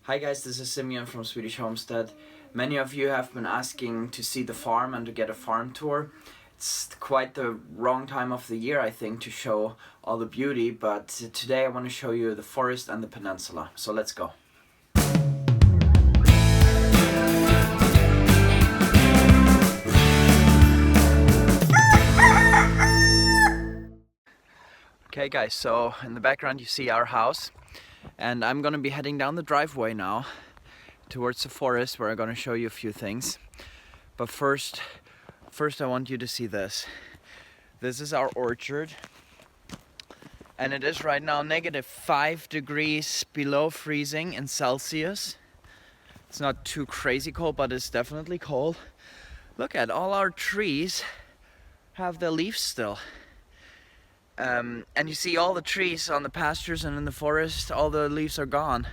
Hi guys, this is Simeon from Swedish Homestead. Many of you have been asking to see the farm and to get a farm tour. It's quite the wrong time of the year, I think, to show all the beauty, but today I want to show you the forest and the peninsula. So let's go. Okay guys, so in the background you see our house. And I'm gonna be heading down the driveway now towards the forest where I'm gonna show you a few things. But first I want you to see this. This is our orchard. And it is right now -5 degrees below freezing in Celsius. It's not too crazy cold, but it's definitely cold. Look at all our trees have their leaves still. And you see all the trees on the pastures and in the forest, all the leaves are gone.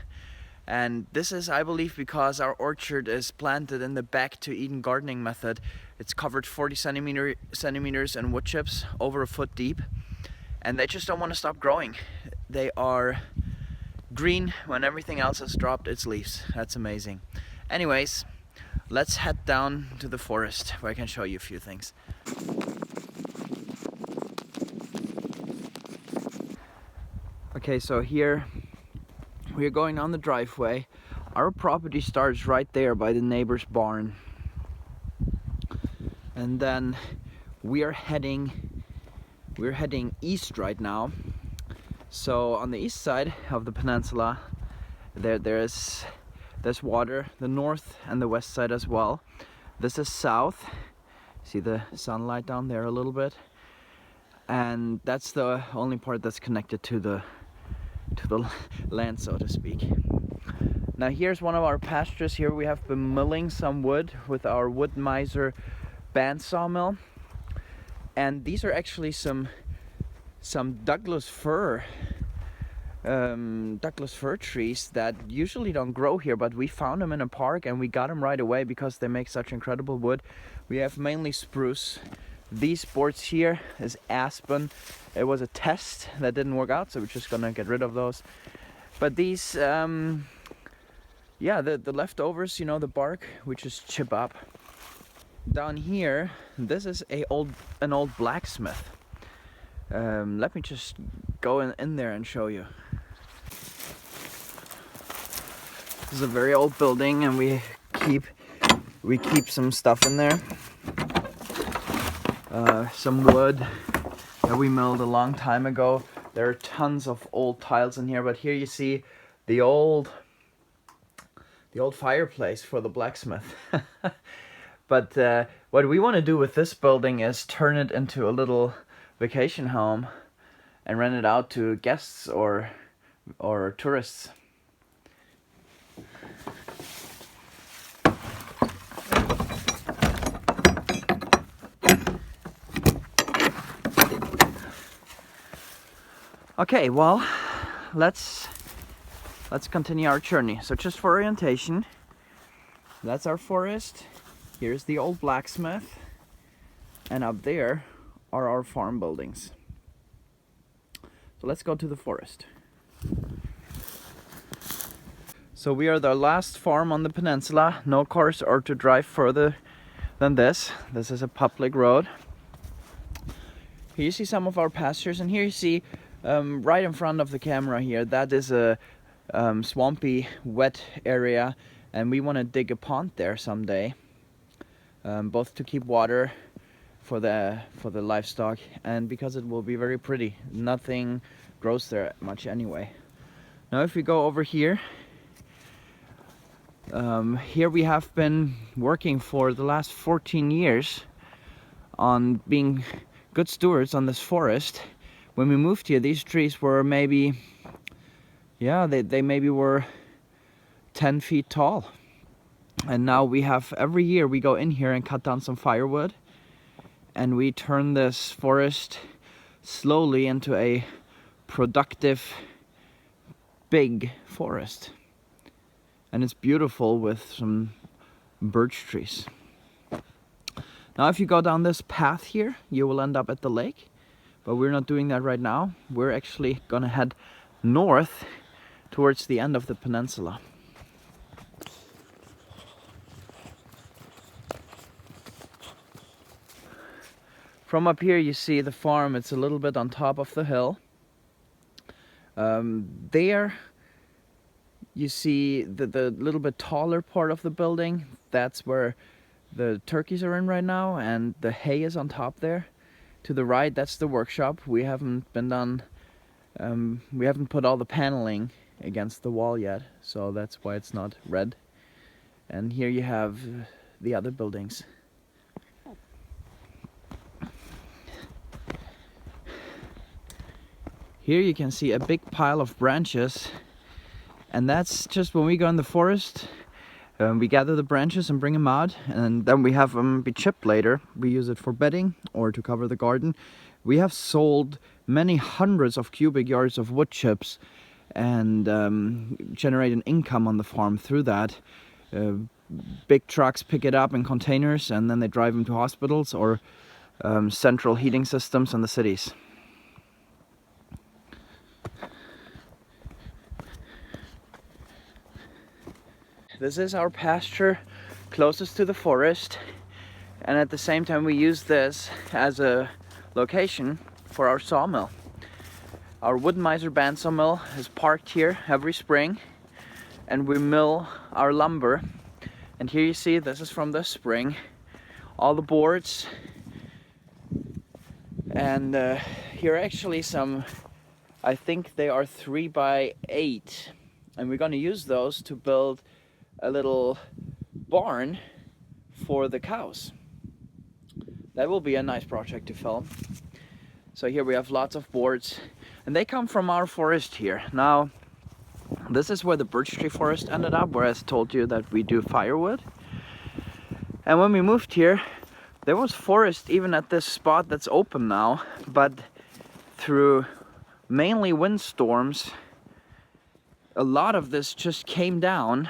And this is, I believe, because our orchard is planted in the back to Eden gardening method. It's covered 40 centimeters in wood chips, over a foot deep. And they just don't want to stop growing. They are green when everything else has dropped its leaves. That's amazing. Anyways, let's head down to the forest where I can show you a few things. Okay, so here we are going down the driveway. Our property starts right there by the neighbor's barn. And then we're heading east right now. So on the east side of the peninsula, there's water, the north and the west side as well. This is south. See the sunlight down there a little bit. And that's the only part that's connected to the land, so to speak. Now here's one of our pastures. Here we have been milling some wood with our Wood Miser band sawmill, and these are actually some Douglas fir trees that usually don't grow here, but we found them in a park and we got them right away because they make such incredible wood. We have mainly spruce. These boards here is aspen. It was a test that didn't work out, so we're just gonna get rid of those. But these, yeah, the leftovers, you know, the bark, we just chip up. Down here, this is an old blacksmith. Let me just go in there and show you. This is a very old building, and we keep some stuff in there. Some wood that we milled a long time ago. There are tons of old tiles in here, but here you see the old fireplace for the blacksmith. But what we want to do with this building is turn it into a little vacation home and rent it out to guests or tourists. Okay, well, let's continue our journey. So just for orientation, that's our forest. Here's the old blacksmith, and up there are our farm buildings. So let's go to the forest. So we are the last farm on the peninsula. No cars are to drive further than this. This is a public road. Here you see some of our pastures, and here you see right in front of the camera here, that is a swampy, wet area, and we want to dig a pond there someday, both to keep water for the livestock and because it will be very pretty. Nothing grows there much anyway. Now if we go over here, here we have been working for the last 14 years on being good stewards on this forest. When we moved here, these trees were maybe, yeah, they maybe were 10 feet tall. And now we have, every year we go in here and cut down some firewood, and we turn this forest slowly into a productive, big forest. And it's beautiful with some birch trees. Now if you go down this path here, you will end up at the lake. But we're not doing that right now. We're actually gonna head north towards the end of the peninsula. From up here you see the farm. It's a little bit on top of the hill. There you see the little bit taller part of the building. That's where the turkeys are in right now, and the hay is on top there. To the right, that's the workshop. We haven't put all the paneling against the wall yet, so that's why it's not red. And here you have the other buildings. Here you can see a big pile of branches, and that's just when we go in the forest. We gather the branches and bring them out, and then we have them be chipped later. We use it for bedding or to cover the garden. We have sold many hundreds of cubic yards of wood chips and generate an income on the farm through that. Big trucks pick it up in containers, and then they drive them to hospitals or central heating systems in the cities. This is our pasture closest to the forest, and at the same time we use this as a location for our sawmill. Our Wood-Miser bandsaw mill is parked here every spring, and we mill our lumber. And here you see, this is from the spring, all the boards. And here are actually some, I think they are 3x8, and we're going to use those to build a little barn for the cows. That will be a nice project to film. So here we have lots of boards, and they come from our forest here. Now, this is where the birch tree forest ended up, where I told you that we do firewood. And when we moved here, there was forest even at this spot that's open now, but through mainly windstorms, a lot of this just came down.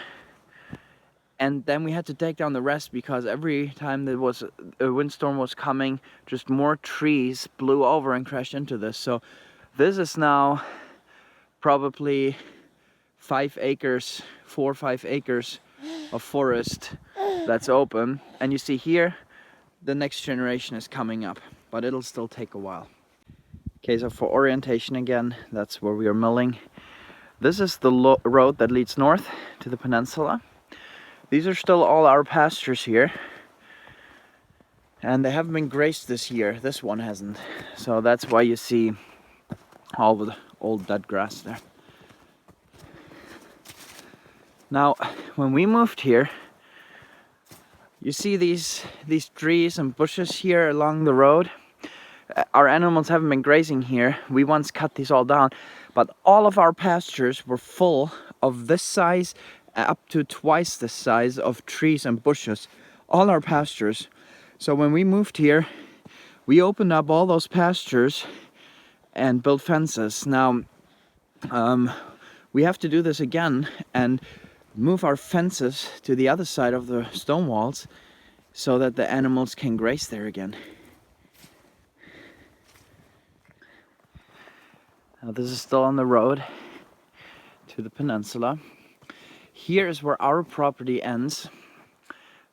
And then we had to take down the rest, because every time there was a windstorm was coming, just more trees blew over and crashed into this. So this is now probably 4 or 5 acres of forest that's open. And you see here, the next generation is coming up, but it'll still take a while. Okay, so for orientation again, that's where we are milling. This is the road that leads north to the peninsula. These are still all our pastures here, and they haven't been grazed this year. This one hasn't, so that's why you see all the old dead grass there. Now, when we moved here, you see these trees and bushes here along the road. Our animals haven't been grazing here. We once cut these all down, but all of our pastures were full of this size, up to twice the size of trees and bushes, all our pastures. So when we moved here, we opened up all those pastures and built fences. Now we have to do this again and move our fences to the other side of the stone walls so that the animals can graze there again. Now this is still on the road to the peninsula. Here is where our property ends.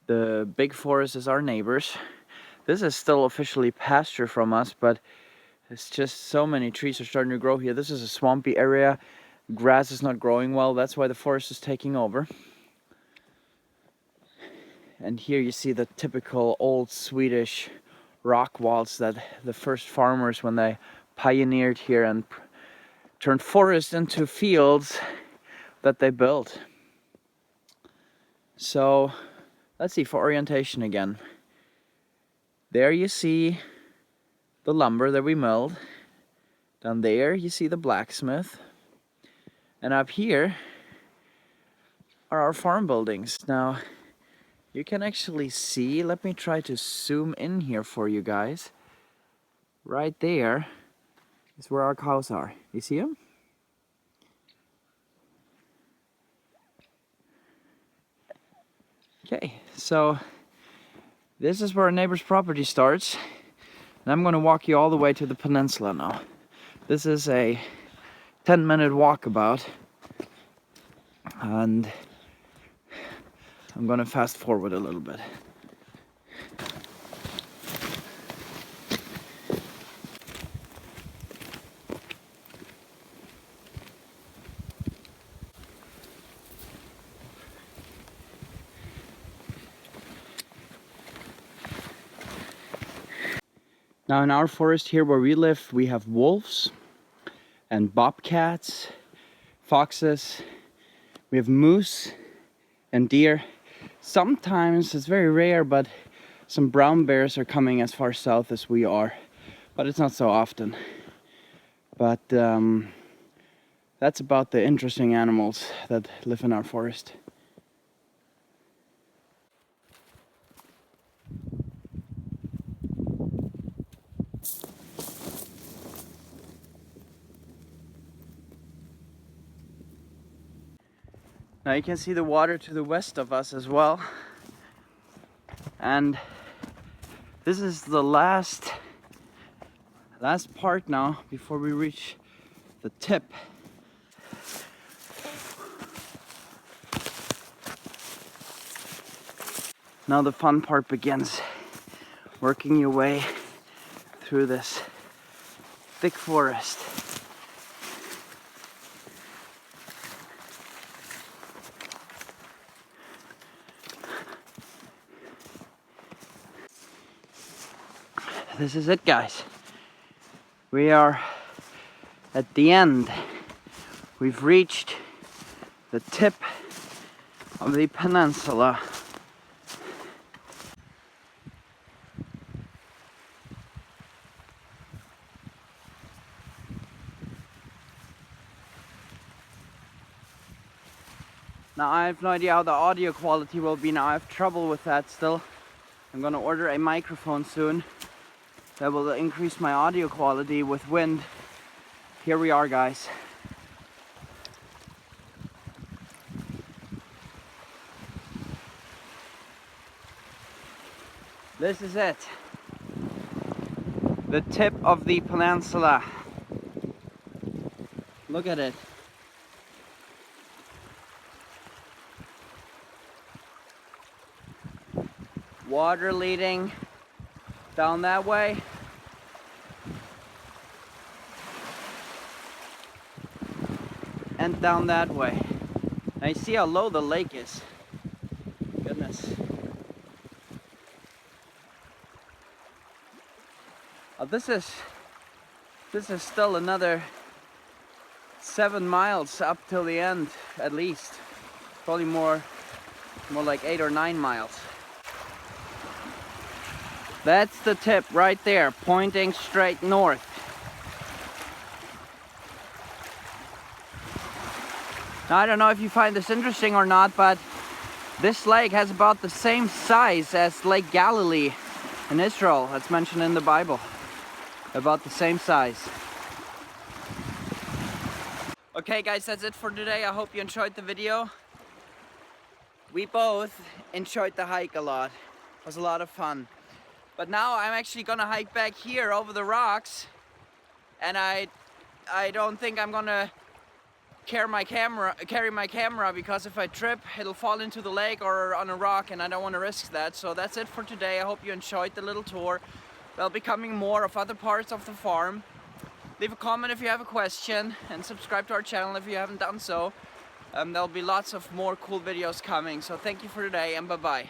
The big forest is our neighbors. This is still officially pasture from us, but it's just so many trees are starting to grow here. This is a swampy area. Grass is not growing well. That's why the forest is taking over. And here you see the typical old Swedish rock walls that the first farmers, when they pioneered here and turned forest into fields, that they built. So let's see, for orientation again. There you see the lumber that we milled. Down there you see the blacksmith. And up here are our farm buildings. Now you can actually see, let me try to zoom in here for you guys. Right there is where our cows are. You see them? Okay, so this is where our neighbor's property starts, and I'm going to walk you all the way to the peninsula now. This is a 10-minute walk about, and I'm going to fast forward a little bit. Now in our forest here where we live, we have wolves and bobcats, foxes, we have moose and deer. Sometimes, it's very rare, but some brown bears are coming as far south as we are, but it's not so often. But that's about the interesting animals that live in our forest. Now you can see the water to the west of us as well. And this is the last part now before we reach the tip. Now the fun part begins. Working your way through this thick forest. This is it, guys. We are at the end. We've reached the tip of the peninsula. Now I have no idea how the audio quality will be now. I have trouble with that still. I'm gonna order a microphone soon that will increase my audio quality with wind. Here we are, guys. This is it. The tip of the peninsula. Look at it. Water leading down that way. And down that way. Now you see how low the lake is. Goodness. Oh, this is still another 7 miles up till the end, at least. Probably more like 8 or 9 miles. That's the tip right there, pointing straight north. Now I don't know if you find this interesting or not, but this lake has about the same size as Lake Galilee in Israel. That's mentioned in the Bible. About the same size. Okay guys, that's it for today. I hope you enjoyed the video. We both enjoyed the hike a lot. It was a lot of fun. But now I'm actually gonna hike back here over the rocks, and I don't think I'm gonna carry my camera, because if I trip it'll fall into the lake or on a rock, and I don't want to risk that. So that's it for today. I hope you enjoyed the little tour. There'll be coming more of other parts of the farm. Leave a comment if you have a question, and subscribe to our channel if you haven't done so. There'll be lots of more cool videos coming. So thank you for today, and bye bye.